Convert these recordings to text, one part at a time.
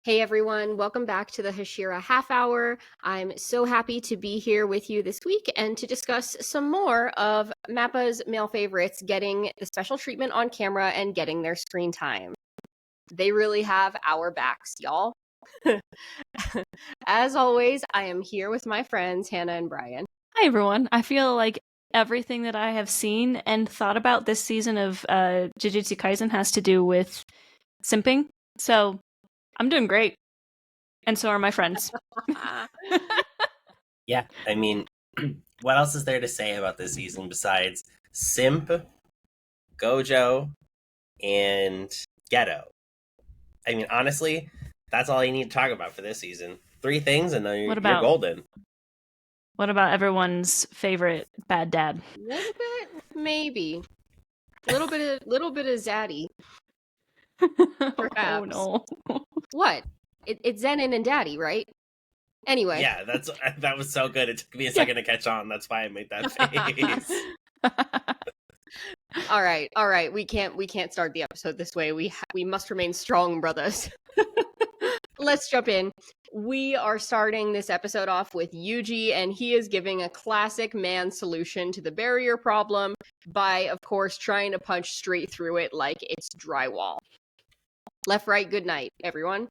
Hey everyone, welcome back to the Hashira Half Hour. I'm so happy to be here with you this week and to discuss some more of Mappa's male favorites getting the special treatment on camera and getting their screen time. They really have our backs, y'all. As always, I am here with my friends Hannah and Brian. Hi everyone. I feel like everything that I have seen and thought about this season of Jujutsu Kaisen has to do with simping. So I'm doing great. And so are my friends. Yeah, I mean, what else is there to say about this season besides Simp, Gojo, and Ghetto? I mean, honestly, that's all you need to talk about for this season. 3 things, and then you're golden. What about everyone's favorite bad dad? A little bit, maybe. A little bit of Zaddy. Perhaps. Oh no. What? It's Zenin and Daddy, right? Anyway. Yeah, that was so good. It took me a second to catch on. That's why I made that face. All right. We can't start the episode this way. We must remain strong, brothers. Let's jump in. We are starting this episode off with Yuji, and he is giving a classic man solution to the barrier problem by, of course, trying to punch straight through it like it's drywall. Left, right, good night, everyone.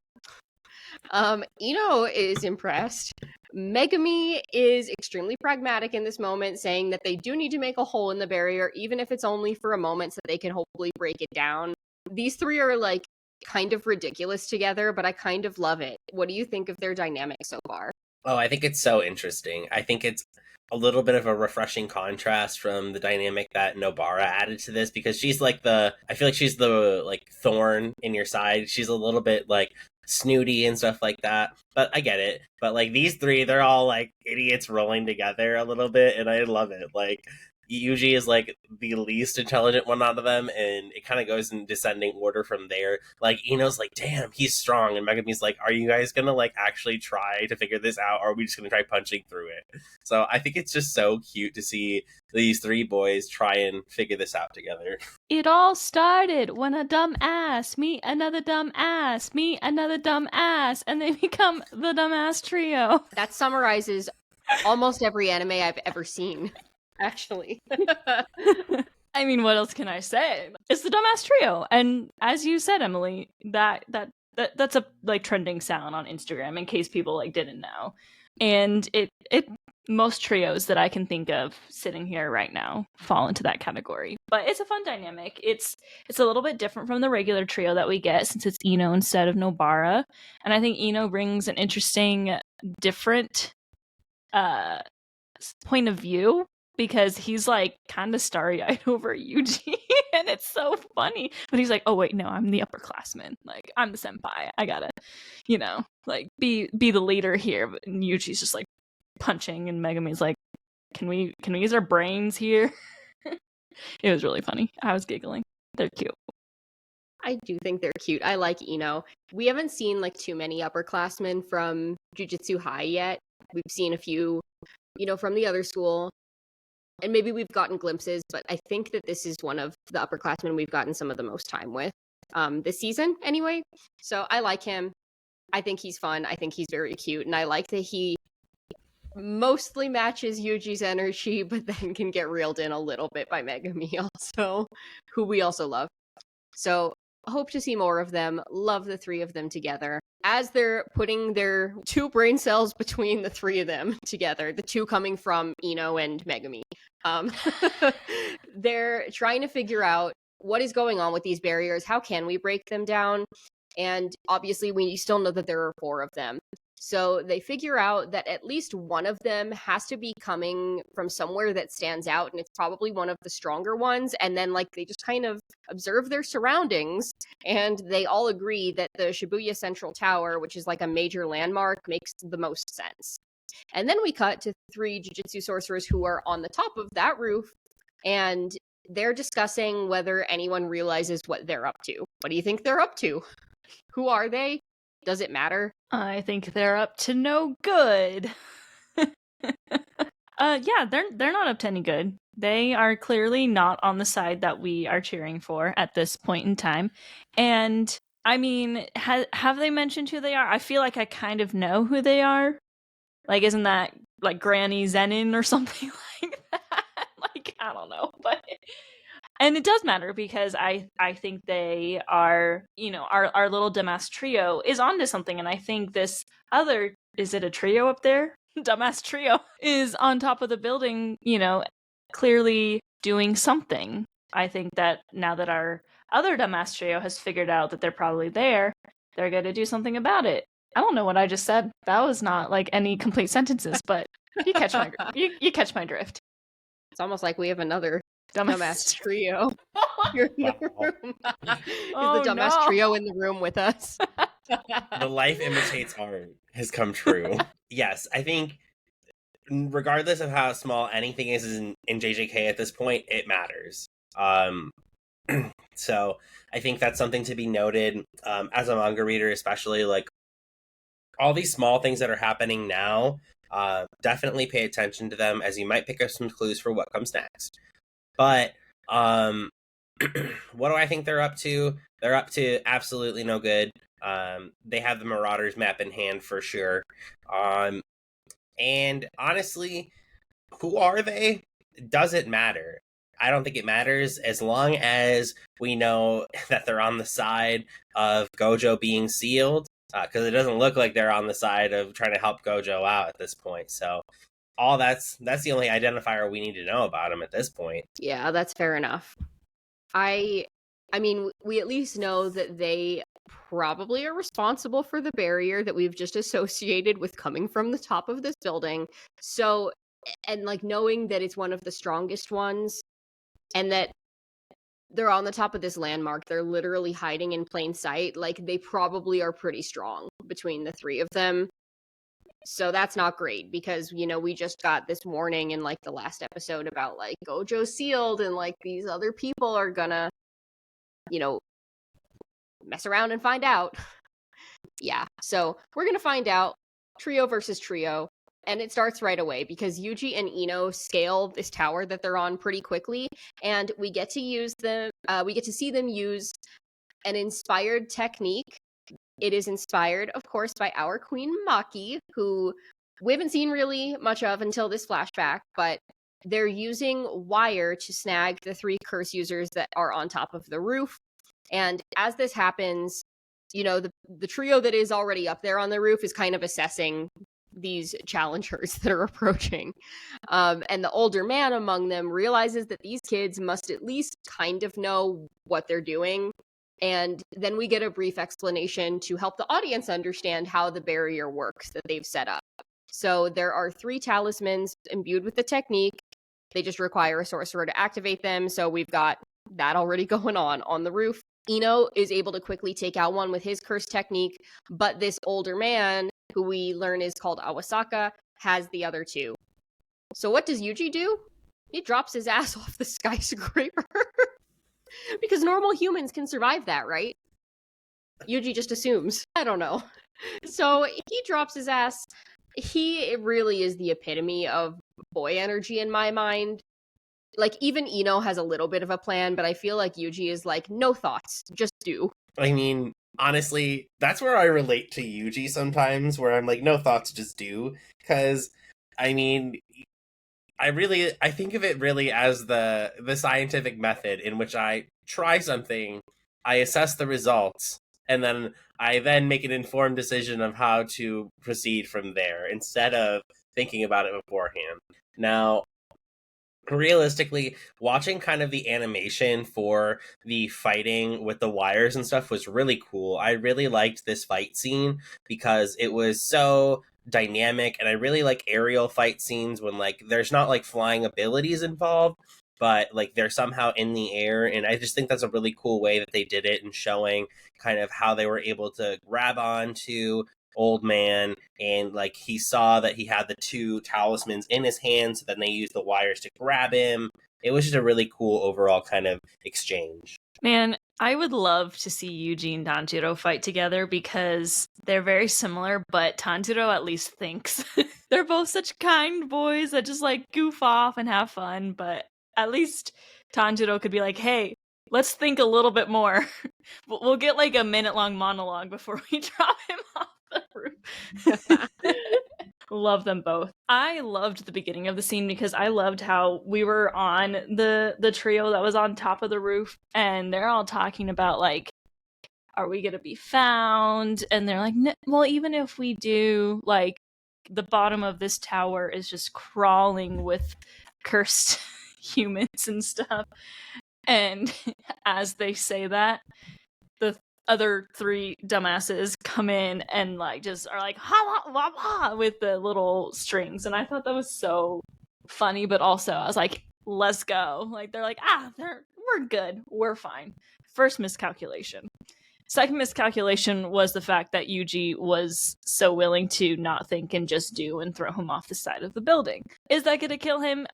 Ino is impressed. Megumi is extremely pragmatic in this moment, saying that they do need to make a hole in the barrier, even if it's only for a moment, so they can hopefully break it down. These three are like kind of ridiculous together, but I kind of love it. What do you think of their dynamic so far? Oh, I think it's so interesting. I think it's a little bit of a refreshing contrast from the dynamic that Nobara added to this, because she's like I feel like she's the like thorn in your side. She's a little bit like snooty and stuff like that, but I get it. But like these three, they're all like idiots rolling together a little bit, and I love it. Like Yuji is like the least intelligent one out of them, and it kind of goes in descending order from there. Like Ino's like, damn, he's strong, and Megumi's like, are you guys gonna like actually try to figure this out, or are we just gonna try punching through it? So I think it's just so cute to see these 3 boys try and figure this out together. It all started when a dumb ass meet another dumb ass, meet another dumb ass, and they become the dumbass trio. That summarizes almost every anime I've ever seen. Actually. I mean, what else can I say? It's the dumbass trio. And as you said, Emily, that's a like trending sound on Instagram in case people like didn't know. And it most trios that I can think of sitting here right now fall into that category. But it's a fun dynamic. It's a little bit different from the regular trio that we get, since it's Ino instead of Nobara. And I think Ino brings an interesting, different point of view, because he's like kind of starry-eyed over Yuji, and it's so funny. But he's like, oh wait, no, I'm the upperclassman. Like, I'm the senpai. I gotta, like be the leader here. But Yuji's just like punching, and Megumi's like, can we use our brains here? It was really funny. I was giggling. They're cute. I do think they're cute. I like Ino. We haven't seen like too many upperclassmen from Jujutsu High yet. We've seen a few, from the other school. And maybe we've gotten glimpses, but I think that this is one of the upperclassmen we've gotten some of the most time with this season anyway. So I like him. I think he's fun. I think he's very cute. And I like that he mostly matches Yuji's energy, but then can get reeled in a little bit by Megumi also, who we also love. So hope to see more of them. Love the 3 of them together. As they're putting their 2 brain cells between the 3 of them together, the 2 coming from Ino and Megumi, they're trying to figure out what is going on with these barriers. How can we break them down? And obviously, we still know that there are 4 of them. So they figure out that at least one of them has to be coming from somewhere that stands out, and it's probably one of the stronger ones. And then like they just kind of observe their surroundings, and they all agree that the Shibuya Central Tower, which is like a major landmark, makes the most sense. And then we cut to 3 Jujutsu sorcerers who are on the top of that roof, and they're discussing whether anyone realizes what they're up to. What do you think they're up to? Who are they? Does it matter? I think they're up to no good. Yeah, they're not up to any good. They are clearly not on the side that we are cheering for at this point in time. And I mean, have they mentioned who they are? I feel like I kind of know who they are. Like, isn't that like Granny Zenin or something like that? Like, I don't know, but and it does matter because I think they are, you know, our little dumbass trio is onto something, and I think this other, is it a trio up there? Dumbass trio is on top of the building, you know, clearly doing something. I think that now that our other dumbass trio has figured out that they're probably there, they're going to do something about it. I don't know what I just said. That was not like any complete sentences, but you catch my you catch my drift. It's almost like we have another dumbass trio here in the room. Is the dumbass trio in the room with us? The life imitates art has come true. Yes, I think regardless of how small anything is in JJK at this point, it matters. So I think that's something to be noted as a manga reader, especially like all these small things that are happening now. Definitely pay attention to them, as you might pick up some clues for what comes next. But what do I think they're up to? They're up to absolutely no good. They have the Marauders map in hand for sure. And honestly, who are they? Doesn't matter. I don't think it matters as long as we know that they're on the side of Gojo being sealed, because it doesn't look like they're on the side of trying to help Gojo out at this point. So all that's the only identifier we need to know about him at this point. Yeah, that's fair enough. I mean, we at least know that they probably are responsible for the barrier that we've just associated with coming from the top of this building. So, and like knowing that it's one of the strongest ones and that they're on the top of this landmark, they're literally hiding in plain sight. Like, they probably are pretty strong between the three of them. So that's not great because, you know, we just got this warning in like the last episode about like Gojo's sealed and like these other people are gonna, you know, mess around and find out. Yeah, so we're gonna find out trio versus trio, and it starts right away because Yuji and Ino scale this tower that they're on pretty quickly, and we get to use them. We get to see them use an inspired technique. It is inspired, of course, by our queen Maki, who we haven't seen really much of until this flashback, but they're using wire to snag the three curse users that are on top of the roof. And as this happens, you know, the trio that is already up there on the roof is kind of assessing these challengers that are approaching. And the older man among them realizes that these kids must at least kind of know what they're doing. And then we get a brief explanation to help the audience understand how the barrier works that they've set up. So there are 3 talismans imbued with the technique. They just require a sorcerer to activate them. So we've got that already going on the roof. Ino is able to quickly take out one with his curse technique, but this older man, who we learn is called Awasaka, has the other 2. So what does Yuji do? He drops his ass off the skyscraper. Because normal humans can survive that, right? Yuji just assumes. I don't know. So he drops his ass. He really is the epitome of boy energy in my mind. Like, even Ino has a little bit of a plan, but I feel like Yuji is like, no thoughts, just do. I mean, honestly, that's where I relate to Yuji sometimes, where I'm like, no thoughts, just do. Because, I mean, I think of it really as the scientific method in which I try something, I assess the results, and then I then make an informed decision of how to proceed from there, instead of thinking about it beforehand. Now, realistically, watching kind of the animation for the fighting with the wires and stuff was really cool. I really liked this fight scene because it was so dynamic, and I really like aerial fight scenes when like there's not like flying abilities involved, but like they're somehow in the air, and I just think that's a really cool way that they did it, and showing kind of how they were able to grab on to old man, and like he saw that he had the 2 talismans in his hand, so then they used the wires to grab him. It was just a really cool overall kind of exchange. Man, I would love to see Yuji and Tanjiro fight together because they're very similar, but Tanjiro at least thinks. They're both such kind boys that just like goof off and have fun, but at least Tanjiro could be like, hey, let's think a little bit more. We'll get like a minute-long monologue before we drop him off the roof. Love them both. I loved the beginning of the scene because I loved how we were on the trio that was on top of the roof, and they're all talking about like, are we gonna be found? And they're like, well, even if we do, like, the bottom of this tower is just crawling with cursed humans and stuff. And as they say that, the other three dumbasses come in and like just are like ha ha wah wah with the little strings, and I thought that was so funny. But also I was like, let's go. Like they're like, we're good, we're fine. First miscalculation. Second miscalculation was the fact that Yuji was so willing to not think and just do and throw him off the side of the building. Is that gonna kill him?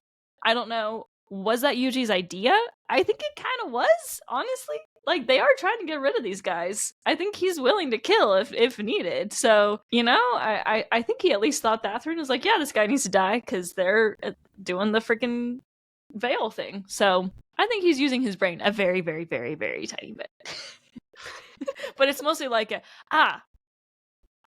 I don't know. Was that Yuji's idea? I think it kind of was, honestly. Like, they are trying to get rid of these guys. I think he's willing to kill if needed. So, you know, I think he at least thought that through and was like, yeah, this guy needs to die because they're doing the freaking veil thing. So I think he's using his brain a very, very, very, very tiny bit. But it's mostly like,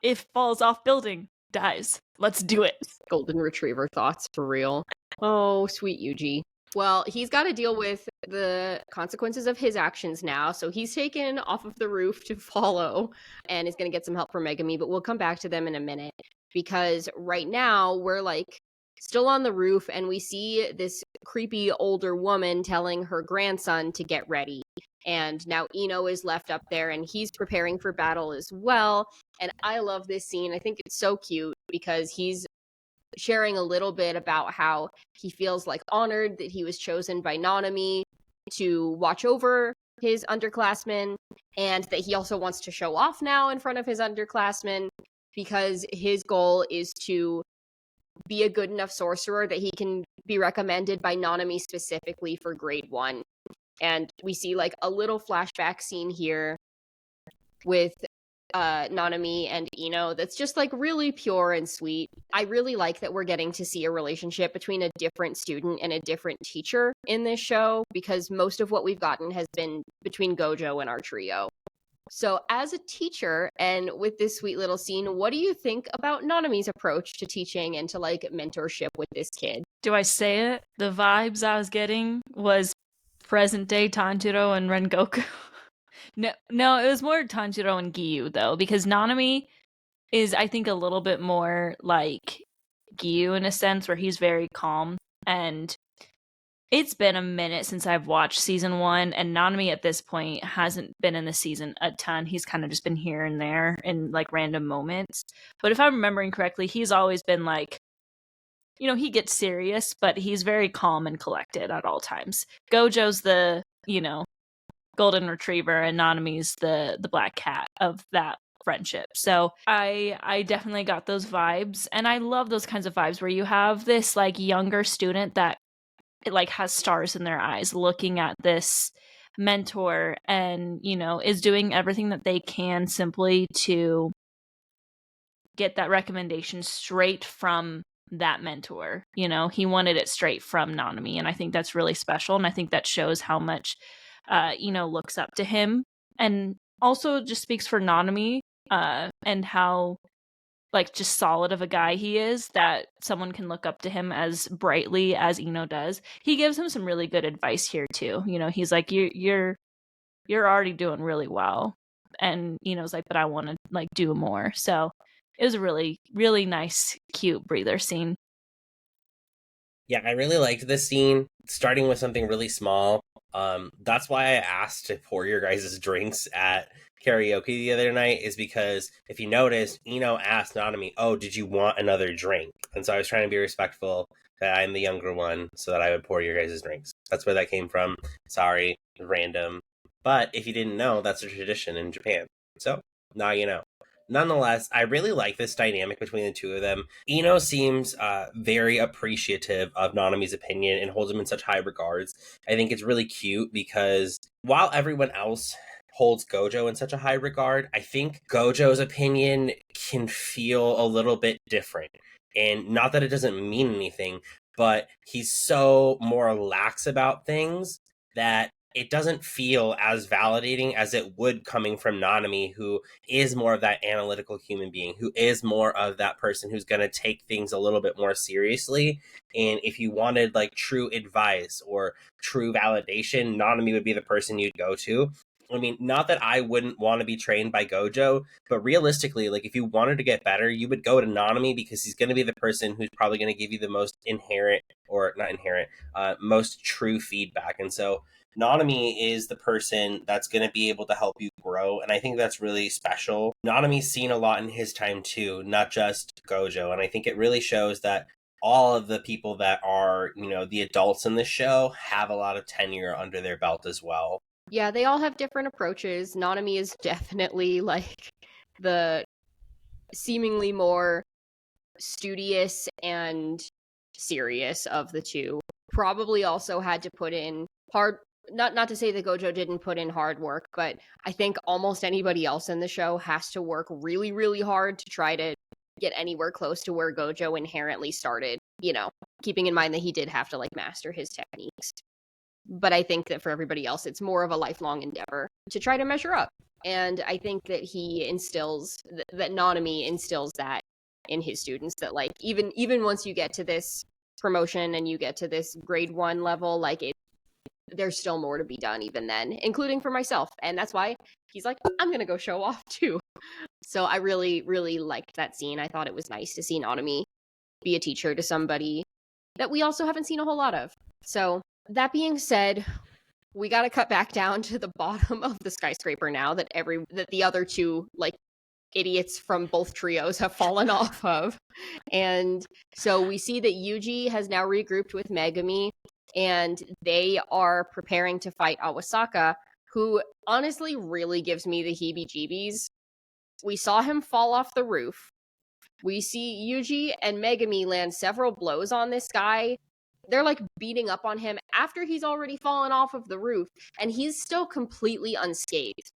if falls off building, dies. Let's do it. Golden Retriever thoughts for real. Oh, sweet Yuji. Well, he's got to deal with the consequences of his actions now, so he's taken off of the roof to follow and is going to get some help from Megumi, but we'll come back to them in a minute because right now we're like still on the roof and we see this creepy older woman telling her grandson to get ready. And now Ino is left up there and he's preparing for battle as well. And I love this scene. I think it's so cute because he's sharing a little bit about how he feels like honored that he was chosen by Nanami to watch over his underclassmen, and that he also wants to show off now in front of his underclassmen because his goal is to be a good enough sorcerer that he can be recommended by Nanami specifically for grade 1. And we see like a little flashback scene here with Nanami and Ino that's just like really pure and sweet. I really like that we're getting to see a relationship between a different student and a different teacher in this show, because most of what we've gotten has been between Gojo and our trio. So as a teacher and with this sweet little scene, what do you think about Nanami's approach to teaching and to like mentorship with this kid? Do I say it? The vibes I was getting was present day Tanjiro and Rengoku. No, it was more Tanjiro and Giyu, though, because Nanami is, I think, a little bit more like Giyu in a sense, where he's very calm. And it's been a minute since I've watched season 1, and Nanami at this point hasn't been in the season a ton. He's kind of just been here and there in like random moments. But if I'm remembering correctly, he's always been like, you know, he gets serious, but he's very calm and collected at all times. Gojo's the, you know, golden retriever, and Nanami's the black cat of that friendship. So I definitely got those vibes, and I love those kinds of vibes where you have this like younger student that it like has stars in their eyes looking at this mentor and, you know, is doing everything that they can simply to get that recommendation straight from that mentor. You know, he wanted it straight from Nanami, and I think that's really special, and I think that shows how much looks up to him, and also just speaks for Nanami and how like just solid of a guy he is, that someone can look up to him as brightly as Ino does. He gives him some really good advice here too. You know, he's like, you're already doing really well, and Ino's like, but I want to like do more. So it was a really, really nice, cute breather scene. Yeah, I really liked this scene, starting with something really small. That's why I asked to pour your guys' drinks at karaoke the other night, is because if you noticed, Ino asked Nanami, oh, did you want another drink? And so I was trying to be respectful that I'm the younger one so that I would pour your guys' drinks. That's where that came from. Sorry, random. But if you didn't know, that's a tradition in Japan. So now you know. Nonetheless, I really like this dynamic between the two of them. Ino seems very appreciative of Nanami's opinion and holds him in such high regards. I think it's really cute because while everyone else holds Gojo in such a high regard, I think Gojo's opinion can feel a little bit different. And not that it doesn't mean anything, but he's so more lax about things that it doesn't feel as validating as it would coming from Nanami, who is more of that analytical human being, who is more of that person who's going to take things a little bit more seriously. And if you wanted like true advice or true validation, Nanami would be the person you'd go to. I mean, not that I wouldn't want to be trained by Gojo, but realistically, like if you wanted to get better, you would go to Nanami because he's going to be the person who's probably going to give you the most most true feedback. And so Nanami is the person that's going to be able to help you grow. And I think that's really special. Nanami's seen a lot in his time too, not just Gojo. And I think it really shows that all of the people that are, the adults in the show have a lot of tenure under their belt as well. Yeah, they all have different approaches. Nanami is definitely like the seemingly more studious and serious of the two. Probably also had to put in hard, not to say that Gojo didn't put in hard work, but I think almost anybody else in the show has to work really, really hard to try to get anywhere close to where Gojo inherently started, keeping in mind that he did have to like master his techniques. But I think that for everybody else, it's more of a lifelong endeavor to try to measure up. And I think that he instills, that Nanami instills that in his students, that like, even once you get to this promotion and you get to this grade 1 level, like there's still more to be done even then, including for myself. And that's why he's like, I'm going to go show off too. So I really, really liked that scene. I thought it was nice to see Nanami be a teacher to somebody that we also haven't seen a whole lot of. So that being said, we got to cut back down to the bottom of the skyscraper now that the other two like idiots from both trios have fallen off of. And so we see that Yuji has now regrouped with Megumi, and they are preparing to fight Awasaka, who honestly really gives me the heebie-jeebies. We saw him fall off the roof. We see Yuji and Megumi land several blows on this guy. They're like beating up on him after he's already fallen off of the roof, and he's still completely unscathed.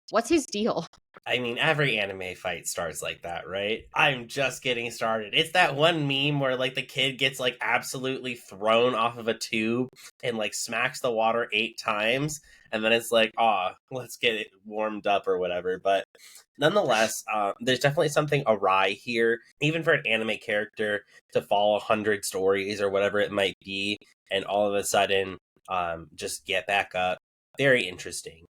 What's his deal? I mean, every anime fight starts like that, right? I'm just getting started. It's that one meme where like the kid gets like absolutely thrown off of a tube and like smacks the water 8 times, and then it's like, let's get it warmed up or whatever. But nonetheless, there's definitely something awry here, even for an anime character to follow 100 stories or whatever it might be, and all of a sudden just get back up. Very interesting.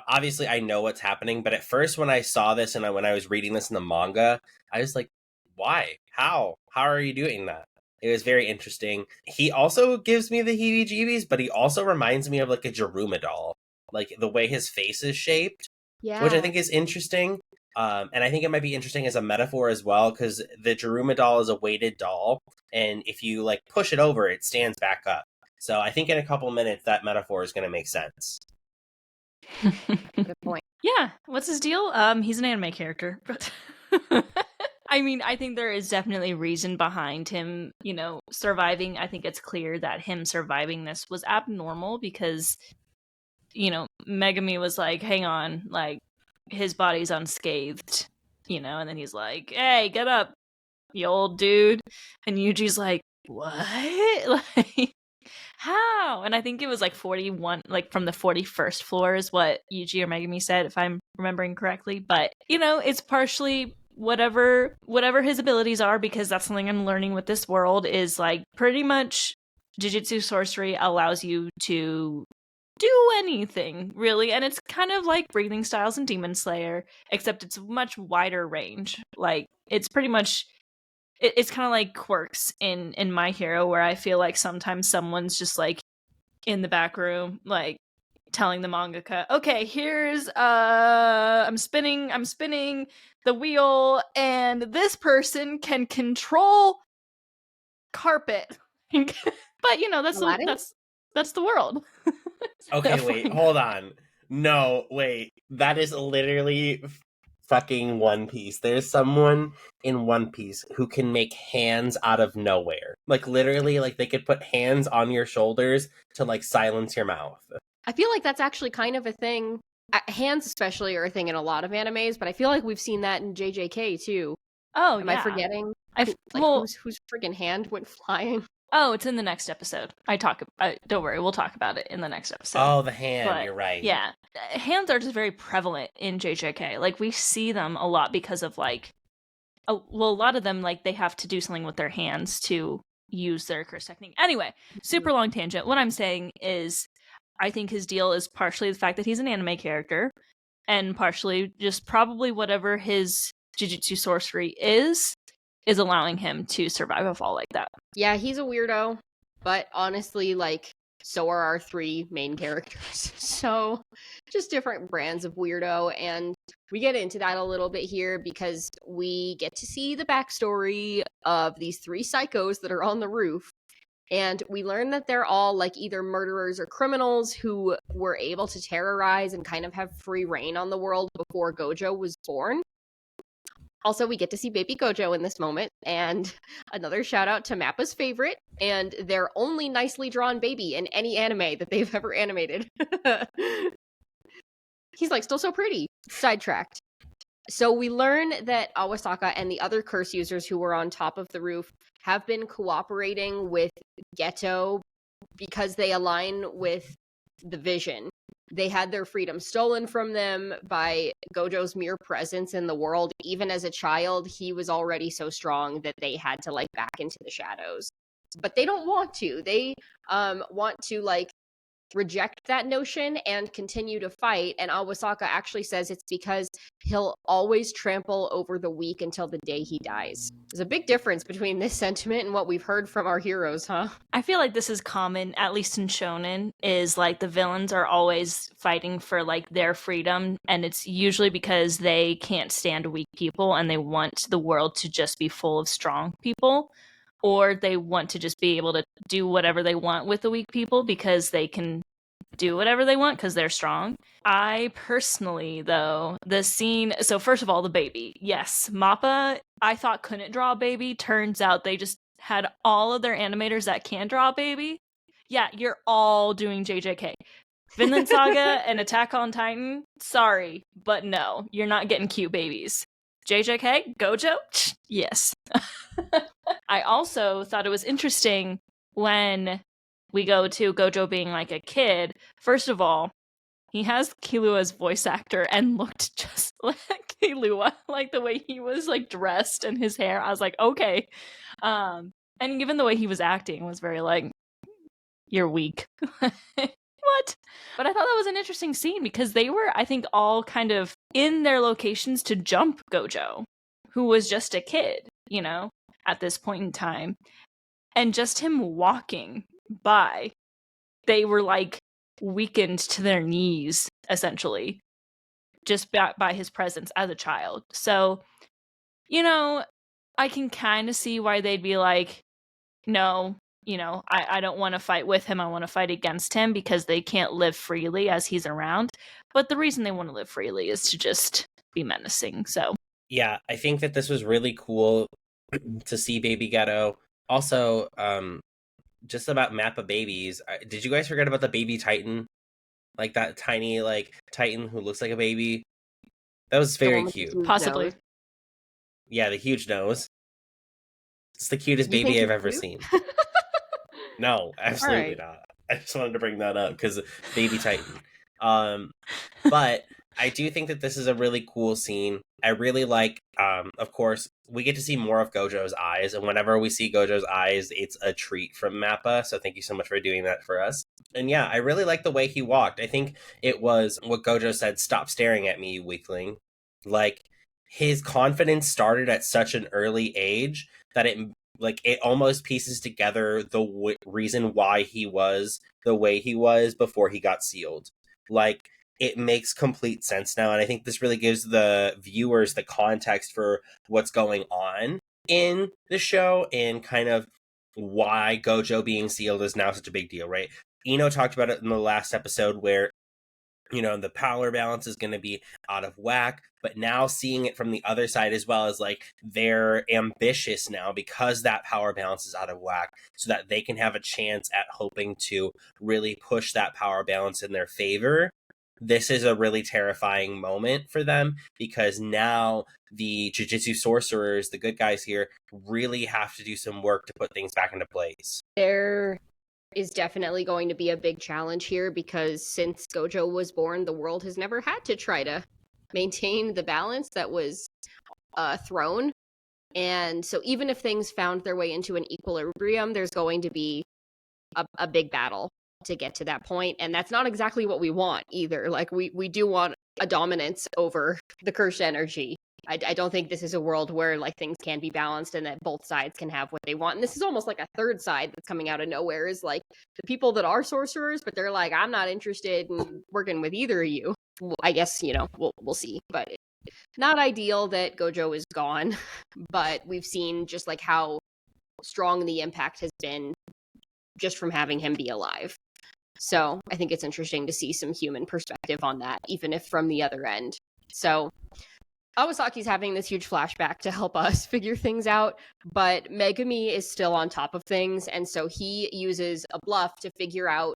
Obviously, I know what's happening, but at first when I saw this and when I was reading this in the manga, I was like, why? How are you doing that? It was very interesting. He also gives me the heebie-jeebies, but he also reminds me of like a Jiruma doll, like the way his face is shaped, which I think is interesting. And I think it might be interesting as a metaphor as well, because the Jiruma doll is a weighted doll, and if you like push it over, it stands back up. So I think in a couple minutes that metaphor is going to make sense. Good point. Yeah, what's his deal? He's an anime character, but I mean, I think there is definitely reason behind him, surviving. I think it's clear that him surviving this was abnormal because, Megumi was like, hang on, like, his body's unscathed, and then he's like, hey, get up, you old dude. And Yuji's like, what? Like, how? And I think it was like 41, like from the 41st floor is what Yuji or Megumi said, if I'm remembering correctly. But, it's partially whatever his abilities are, because that's something I'm learning with this world is like pretty much Jujutsu sorcery allows you to do anything, really. And it's kind of like breathing styles in Demon Slayer, except it's much wider range. Like, it's pretty much... It's kind of like quirks in My Hero, where I feel like sometimes someone's just like in the back room, like telling the mangaka, okay, here's I'm spinning the wheel, and this person can control carpet. But that's the world. Okay, wait, hold on. No, wait. That is literally fucking One Piece. There's someone in One Piece who can make hands out of nowhere. Like, literally, like, they could put hands on your shoulders to, like, silence your mouth. I feel like that's actually kind of a thing. Hands especially are a thing in a lot of animes, but I feel like we've seen that in JJK, too. Oh, Am I forgetting? Whose friggin' hand went flying? Oh, it's in the next episode. Don't worry, we'll talk about it in the next episode. Oh, the hand, But, you're right. Yeah. Hands are just very prevalent in JJK. Like, we see them a lot because of, like, a lot of them, like, they have to do something with their hands to use their curse technique. Anyway, super long tangent. What I'm saying is, I think his deal is partially the fact that he's an anime character, and partially just probably whatever his Jujutsu sorcery is allowing him to survive a fall like that. Yeah, he's a weirdo, but honestly, like, so are our 3 main characters. So, just different brands of weirdo, and we get into that a little bit here because we get to see the backstory of these 3 psychos that are on the roof, and we learn that they're all, like, either murderers or criminals who were able to terrorize and kind of have free reign on the world before Gojo was born. Also, we get to see baby Gojo in this moment, and another shout out to Mappa's favorite, and their only nicely drawn baby in any anime that they've ever animated. He's, like, still so pretty. Sidetracked. So we learn that Awasaka and the other curse users who were on top of the roof have been cooperating with Geto because they align with the vision. They had their freedom stolen from them by Gojo's mere presence in the world. Even as a child, he was already so strong that they had to, like, back into the shadows. But they don't want to. They want to, like, reject that notion and continue to fight. And Awasaka actually says it's because he'll always trample over the weak until the day he dies. There's a big difference between this sentiment and what we've heard from our heroes, huh? I feel like this is common, at least in shonen, is like the villains are always fighting for like their freedom, and it's usually because they can't stand weak people and they want the world to just be full of strong people, or they want to just be able to do whatever they want with the weak people because they can do whatever they want because they're strong. I personally, though, the scene... So first of all, the baby. Yes, Mappa, I thought couldn't draw a baby. Turns out they just had all of their animators that can draw a baby. Yeah, you're all doing JJK. Vinland Saga and Attack on Titan, sorry, but no, you're not getting cute babies. JJK? Gojo? Yes. I also thought it was interesting when we go to Gojo being like a kid. First of all, he has Killua's voice actor and looked just like Killua, like the way he was like dressed and his hair. I was like, okay. And even the way he was acting was very like, you're weak. What? But I thought that was an interesting scene because they were, I think, all kind of in their locations to jump Gojo, who was just a kid, you know, at this point in time. And just him walking by, they were like weakened to their knees, essentially, just by his presence as a child. So, you know, I can kind of see why they'd be like, no, you know, I don't want to fight with him. I want to fight against him because they can't live freely as he's around. But the reason they want to live freely is to just be menacing. So, yeah, I think that this was really cool to see Baby Ghetto. Also, just about Mappa babies. Did you guys forget about the baby Titan? Like that tiny, like, Titan who looks like a baby? That was very cute. Possibly. Nose. Yeah, the huge nose. It's the cutest baby I've ever seen. No, absolutely not. I just wanted to bring that up because Baby Titan. But I do think that this is a really cool scene. I really like, of course, we get to see more of Gojo's eyes, and whenever we see Gojo's eyes, it's a treat from Mappa, so thank you so much for doing that for us. And yeah, I really like the way he walked. I think it was what Gojo said, stop staring at me, you weakling. Like, his confidence started at such an early age that it almost pieces together the reason why he was the way he was before he got sealed. Like, it makes complete sense now, and I think this really gives the viewers the context for what's going on in the show and kind of why Gojo being sealed is now such a big deal, right? Ino talked about it in the last episode where, you know, the power balance is going to be out of whack, but now seeing it from the other side as well as like they're ambitious now because that power balance is out of whack so that they can have a chance at hoping to really push that power balance in their favor. this is a really terrifying moment for them, because now the Jujutsu sorcerers, the good guys here, really have to do some work to put things back into place. There is definitely going to be a big challenge here, because since Gojo was born, the world has never had to try to maintain the balance that was thrown. And so even if things found their way into an equilibrium, there's going to be a big battle to get to that point. And that's not exactly what we want either. Like, we do want a dominance over the cursed energy. I don't think this is a world where like things can be balanced and that both sides can have what they want. And this is almost like a third side that's coming out of nowhere, is like the people that are sorcerers, but they're like, I'm not interested in working with either of you. Well, I guess, we'll see. But not ideal that Gojo is gone, but we've seen just like how strong the impact has been just from having him be alive. So I think it's interesting to see some human perspective on that, even if from the other end. So Awasaki's having this huge flashback to help us figure things out, but Megumi is still on top of things, and so he uses a bluff to figure out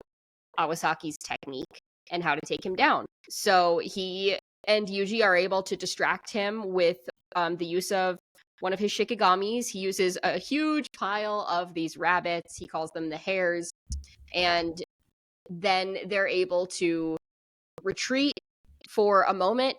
Awasaki's technique and how to take him down. So he and Yuji are able to distract him with the use of one of his shikigamis. He uses a huge pile of these rabbits. He calls them the hares. And then they're able to retreat for a moment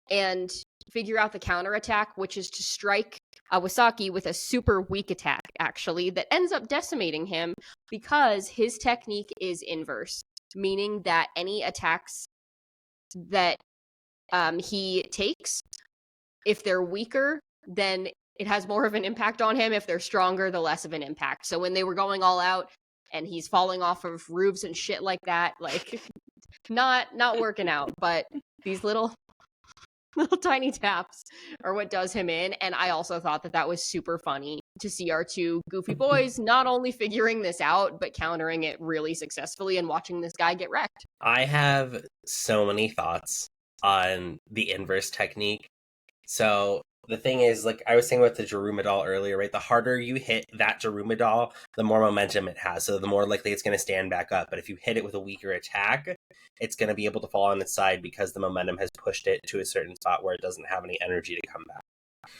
and figure out the counterattack, which is to strike Awasaki with a super weak attack, actually, that ends up decimating him because his technique is inverse, meaning that any attacks that he takes, if they're weaker, then it has more of an impact on him. If they're stronger, the less of an impact. So when they were going all out and he's falling off of roofs and shit like that, like not working out, but these little tiny taps are what does him in. And I also thought that was super funny to see our two goofy boys not only figuring this out, but countering it really successfully and watching this guy get wrecked. I have so many thoughts on the inverse technique. So the thing is, like I was saying about the Jaruma earlier, right? The harder you hit that Jaruma, the more momentum it has. So the more likely it's going to stand back up. But if you hit it with a weaker attack, it's going to be able to fall on its side because the momentum has pushed it to a certain spot where it doesn't have any energy to come back.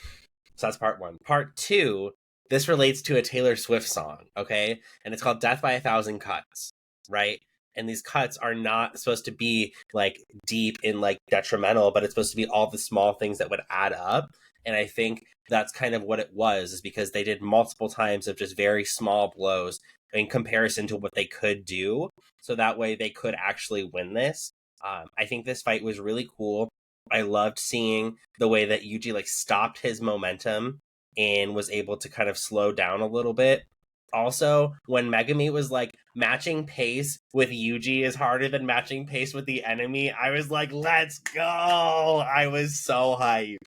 So that's part one. Part two, this relates to a Taylor Swift song, okay? And it's called Death by a Thousand Cuts, right? And these cuts are not supposed to be like deep and like detrimental, but it's supposed to be all the small things that would add up. And I think that's kind of what it was, is because they did multiple times of just very small blows in comparison to what they could do. So that way they could actually win this. I think this fight was really cool. I loved seeing the way that Yuji like stopped his momentum and was able to kind of slow down a little bit. Also, when Megumi was like, matching pace with Yuji is harder than matching pace with the enemy, I was like, let's go! I was so hyped.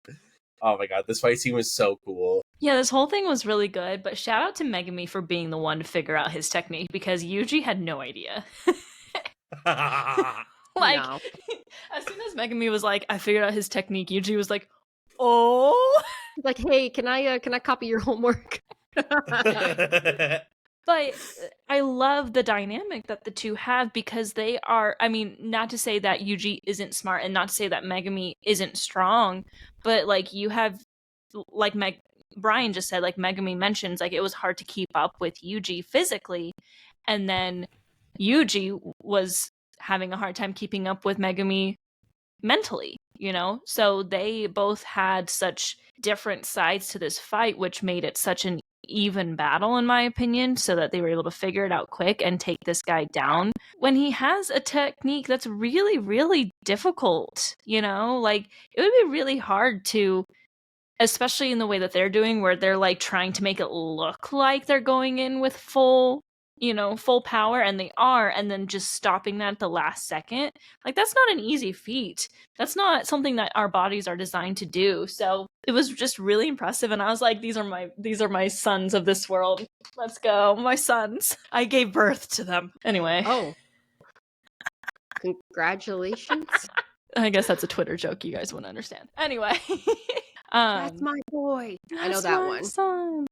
Oh my god, this fight scene was so cool. Yeah, this whole thing was really good, but shout out to Megumi for being the one to figure out his technique, because Yuji had no idea. Like, no. As soon as Megumi was like, I figured out his technique, Yuji was like, oh! Like, hey, can I copy your homework? But I love the dynamic that the two have, because they are, I mean, not to say that Yuji isn't smart and not to say that Megumi isn't strong, but like you have, like Brian just said, like Megumi mentions, like it was hard to keep up with Yuji physically, and then Yuji was having a hard time keeping up with Megumi mentally, you know? So they both had such different sides to this fight, which made it such an even battle, in my opinion, so that they were able to figure it out quick and take this guy down when he has a technique that's really, really difficult, you know? Like, it would be really hard to, especially in the way that they're doing, where they're like trying to make it look like they're going in with full power, and they are, and then just stopping that at the last second. Like, that's not an easy feat. That's not something that our bodies are designed to do. So it was just really impressive, and I was like, these are my sons of this world. Let's go, my sons. I gave birth to them. Anyway. Oh. Congratulations. I guess that's a Twitter joke you guys wouldn't understand. Anyway. That's my boy. I know that one. Son.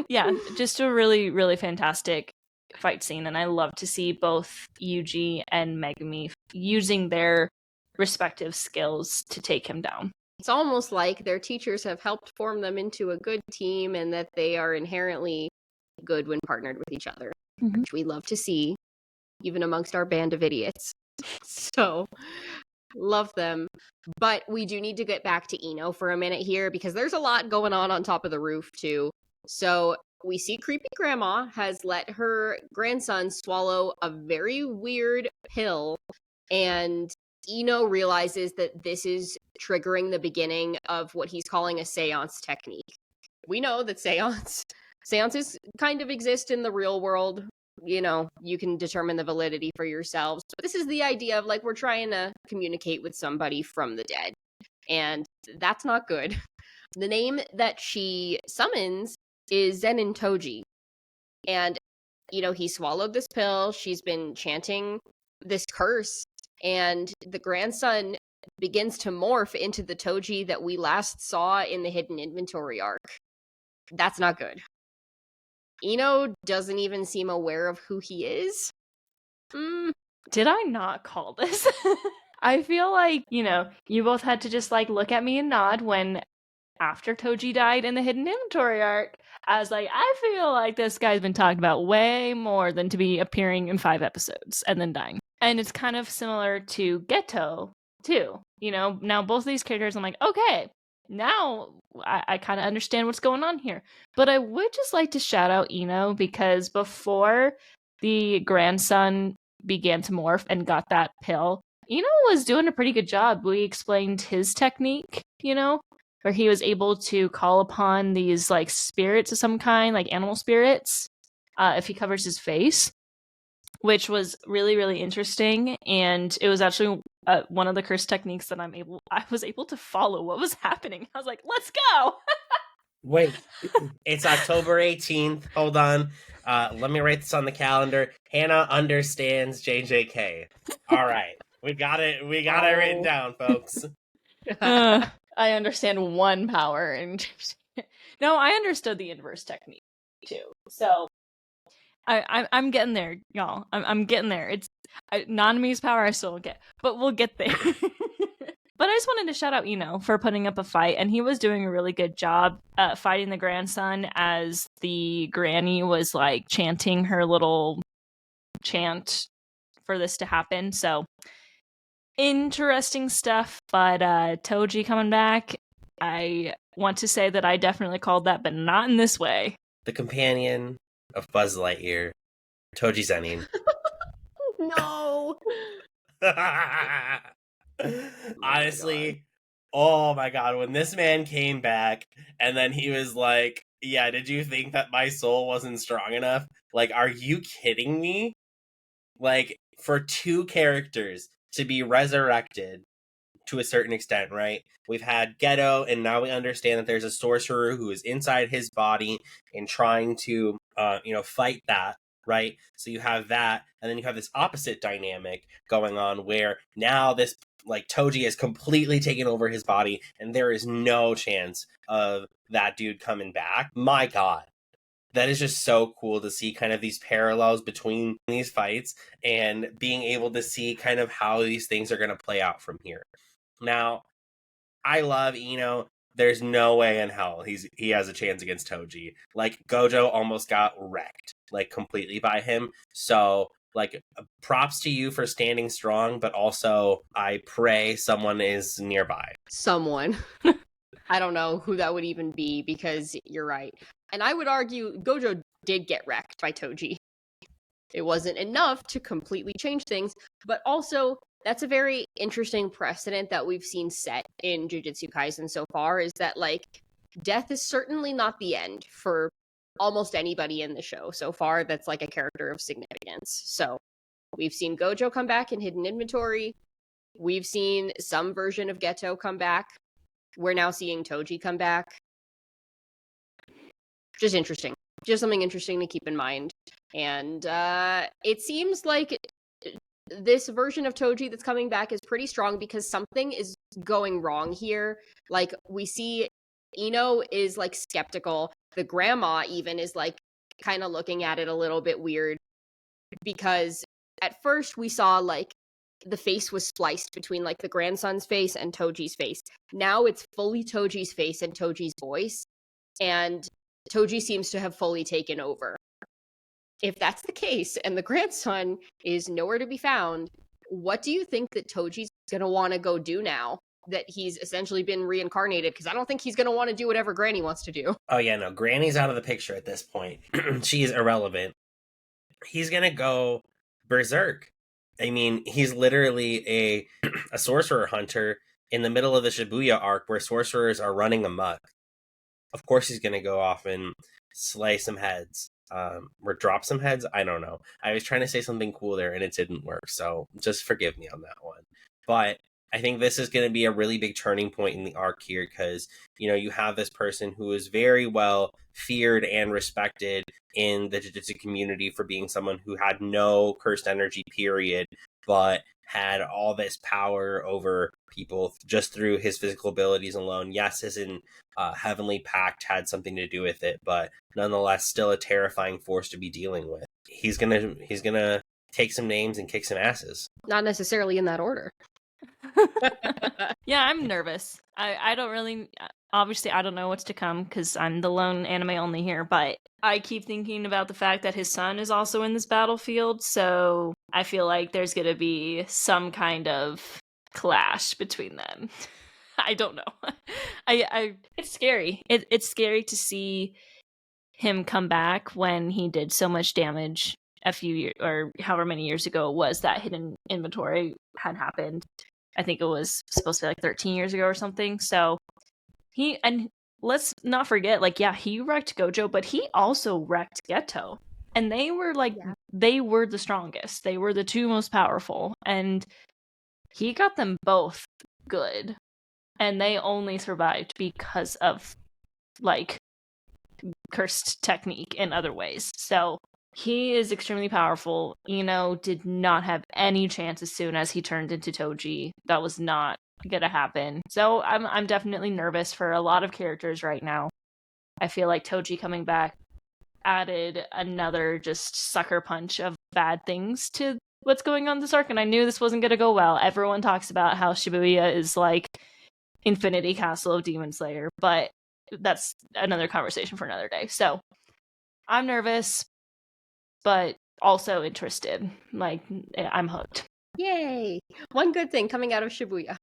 Yeah, just a really, really fantastic fight scene, and I love to see both Yuji and Megumi using their respective skills to take him down. It's almost like their teachers have helped form them into a good team and that they are inherently good when partnered with each other, which we love to see, even amongst our band of idiots. So, love them. But we do need to get back to Ino for a minute here because there's a lot going on top of the roof, too. So, we see creepy grandma has let her grandson swallow a very weird pill, and Ino realizes that this is triggering the beginning of what he's calling a seance technique. We know that seances kind of exist in the real world. You know, you can determine the validity for yourselves. But this is the idea of like, we're trying to communicate with somebody from the dead. And that's not good. The name that she summons is Zenin Toji. And, you know, he swallowed this pill. She's been chanting this curse. And the grandson begins to morph into the Toji that we last saw in the Hidden Inventory arc. That's not good. Ino doesn't even seem aware of who he is. Did I not call this? I feel like, you know, you both had to just like look at me and nod when after Toji died in the Hidden Inventory arc. I was like, I feel like this guy's been talked about way more than to be appearing in 5 episodes and then dying. And it's kind of similar to Geto, too. You know, now both of these characters, I'm like, okay, now I kind of understand what's going on here. But I would just like to shout out Ino because before the grandson began to morph and got that pill, Ino was doing a pretty good job. We explained his technique, you know, where he was able to call upon these like spirits of some kind, like animal spirits, if he covers his face, which was really, really interesting. And it was actually one of the curse techniques that I was able to follow what was happening. I was like, let's go. Wait, it's October 18th. Hold on. Let me write this on the calendar. Hannah understands JJK. All right. We got it written down, folks. I understand one power, and no, I understood the inverse technique too. So I'm getting there, y'all. I'm getting there. It's Nanami's power I still don't get, but we'll get there. But I just wanted to shout out Ino for putting up a fight, and he was doing a really good job fighting the grandson as the granny was like chanting her little chant for this to happen. So interesting stuff, but Toji coming back, I want to say that I definitely called that, but not in this way. The companion of Buzz Lightyear, Toji Zenin. No! Honestly, oh my god, when this man came back and then he was like, yeah, did you think that my soul wasn't strong enough? Like, are you kidding me? Like, for 2 characters to be resurrected to a certain extent, right? We've had Geto, and now we understand that there's a sorcerer who is inside his body and trying to, fight that, right? So you have that, and then you have this opposite dynamic going on where now this, like, Toji has completely taken over his body, and there is no chance of that dude coming back. My god. That is just so cool to see kind of these parallels between these fights and being able to see kind of how these things are going to play out from here. Now, I love Ino. There's no way in hell he has a chance against Toji. Like, Gojo almost got wrecked, like, completely by him. So, like, props to you for standing strong, but also I pray someone is nearby. Someone. I don't know who that would even be because you're right. And I would argue Gojo did get wrecked by Toji. It wasn't enough to completely change things, but also that's a very interesting precedent that we've seen set in Jujutsu Kaisen so far, is that, like, death is certainly not the end for almost anybody in the show so far that's, like, a character of significance. So we've seen Gojo come back in Hidden Inventory. We've seen some version of Geto come back. We're now seeing Toji come back. Just interesting. Just something interesting to keep in mind. And it seems like this version of Toji that's coming back is pretty strong because something is going wrong here. Like, we see Ino is, like, skeptical. The grandma even is, like, kind of looking at it a little bit weird. because at first we saw like the face was spliced between like the grandson's face and Toji's face. Now it's fully Toji's face and Toji's voice, and Toji seems to have fully taken over. If that's the case and the grandson is nowhere to be found, what do you think that Toji's going to want to go do now that he's essentially been reincarnated? Because I don't think he's going to want to do whatever Granny wants to do. Oh yeah, no, Granny's out of the picture at this point. She's irrelevant. He's going to go berserk. I mean, he's literally a sorcerer hunter in the middle of the Shibuya arc where sorcerers are running amok. Of course he's going to go off and slay some heads. Or drop some heads. I don't know. I was trying to say something cool there and it didn't work, so just forgive me on that one. But I think this is going to be a really big turning point in the arc here because, you know, you have this person who is very well feared and respected in the Jujutsu community for being someone who had no cursed energy, period, but had all this power over people just through his physical abilities alone. Yes, his heavenly pact had something to do with it, but nonetheless still a terrifying force to be dealing with. He's gonna take some names and kick some asses. Not necessarily in that order. Yeah, I'm nervous. I don't really, obviously I don't know what's to come because I'm the lone anime only here, but I keep thinking about the fact that his son is also in this battlefield, so I feel like there's gonna be some kind of clash between them. I don't know. It's scary. It's scary to see him come back when he did so much damage a few years or however many years ago it was that hidden inventory had happened. I think it was supposed to be like 13 years ago or something. So and let's not forget, like, yeah, he wrecked Gojo, but he also wrecked Geto. And they were like, they were the strongest. They were the two most powerful. And he got them both good. And they only survived because of, like, cursed technique in other ways. So he is extremely powerful. Ino did not have any chance as soon as he turned into Toji. That was not gonna happen. So I'm definitely nervous for a lot of characters right now. I feel like Toji coming back added another just sucker punch of bad things to what's going on this arc, and I knew this wasn't gonna go well. Everyone talks about how Shibuya is like Infinity Castle of Demon Slayer, but that's another conversation for another day. So I'm nervous, but also interested. Like, I'm hooked. Yay! One good thing coming out of Shibuya.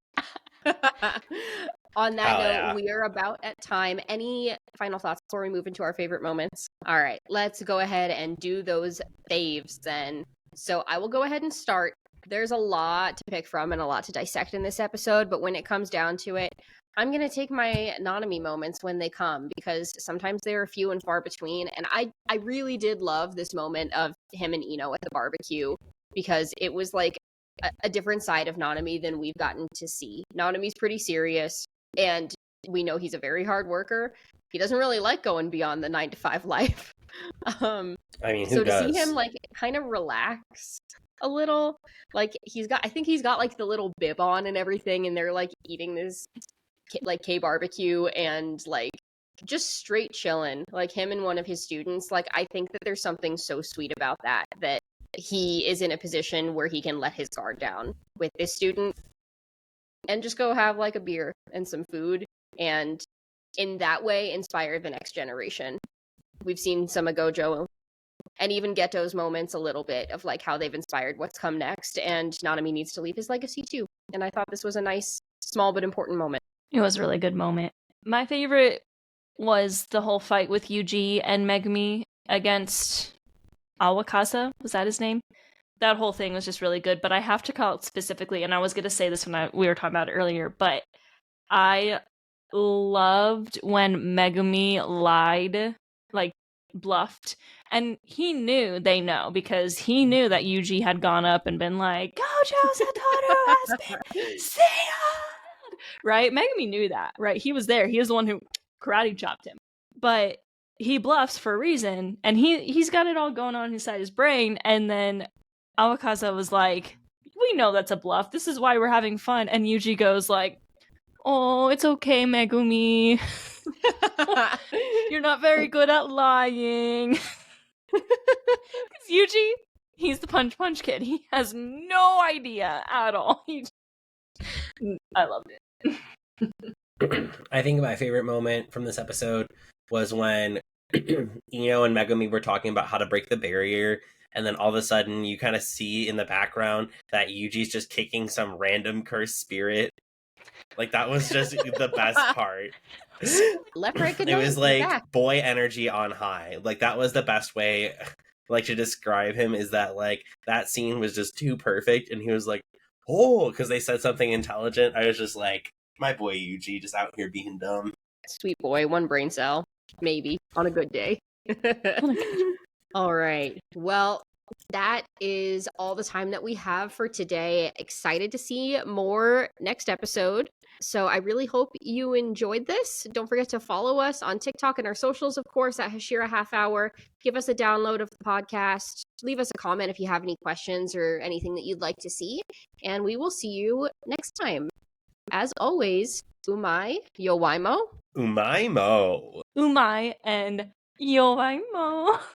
On that note, we are about at time. Any final thoughts before we move into our favorite moments? All right, let's go ahead and do those faves then. So I will go ahead and start. There's a lot to pick from and a lot to dissect in this episode, but when it comes down to it, I'm going to take my Nanami moments when they come, because sometimes they're few and far between, and I really did love this moment of him and Ino at the barbecue, because it was like a different side of Nanami than we've gotten to see. Nanami's pretty serious, and we know he's a very hard worker. He doesn't really like going beyond the 9-to-5 life. I mean, who so does? To see him like kind of relax a little, like I think he's got like the little bib on and everything, and they're like eating this like K barbecue and like just straight chilling, like him and one of his students. Like, I think that there's something so sweet about that he is in a position where he can let his guard down with this student and just go have like a beer and some food, and in that way inspire the next generation. We've seen some of Gojo and even Geto's moments a little bit of like how they've inspired what's come next, and Nanami needs to leave his legacy too. And I thought this was a nice, small but important moment. It was a really good moment. My favorite was the whole fight with Yuji and Megumi against Awasaka. Was that his name? That whole thing was just really good, but I have to call it specifically, and I was going to say this when we were talking about it earlier, but I loved when Megumi lied, like bluffed, and he knew they know, because he knew that Yuji had gone up and been like, Gojo Satoru has been sealed! Right? Megumi knew that, right? He was there. He was the one who karate chopped him. But he bluffs for a reason, and he's got it all going on inside his brain, and then Awakaza was like, we know that's a bluff. This is why we're having fun. And Yuji goes like, oh, it's okay, Megumi. You're not very good at lying. Yuji He's the punch kid. He has no idea at all. I loved it. I think my favorite moment from this episode was when Ino and Megumi were talking about how to break the barrier, and then all of a sudden you kind of see in the background that Yuji's just kicking some random cursed spirit. Like, that was just the best part. Left, right, good It night, was you're like back. boy energy on high. Like, that was the best way like to describe him, is that like that scene was just too perfect, and he was like, oh, because they said something intelligent. I was just like, my boy Yuji just out here being dumb. Sweet boy, one brain cell, maybe, on a good day. All right. Well, that is all the time that we have for today. Excited to see more next episode. So I really hope you enjoyed this. Don't forget to follow us on TikTok and our socials, of course, at Hashira Half Hour. Give us a download of the podcast. Leave us a comment if you have any questions or anything that you'd like to see. And we will see you next time. As always, umai, yowaimo. Umaimo. Umai and Yowaimo.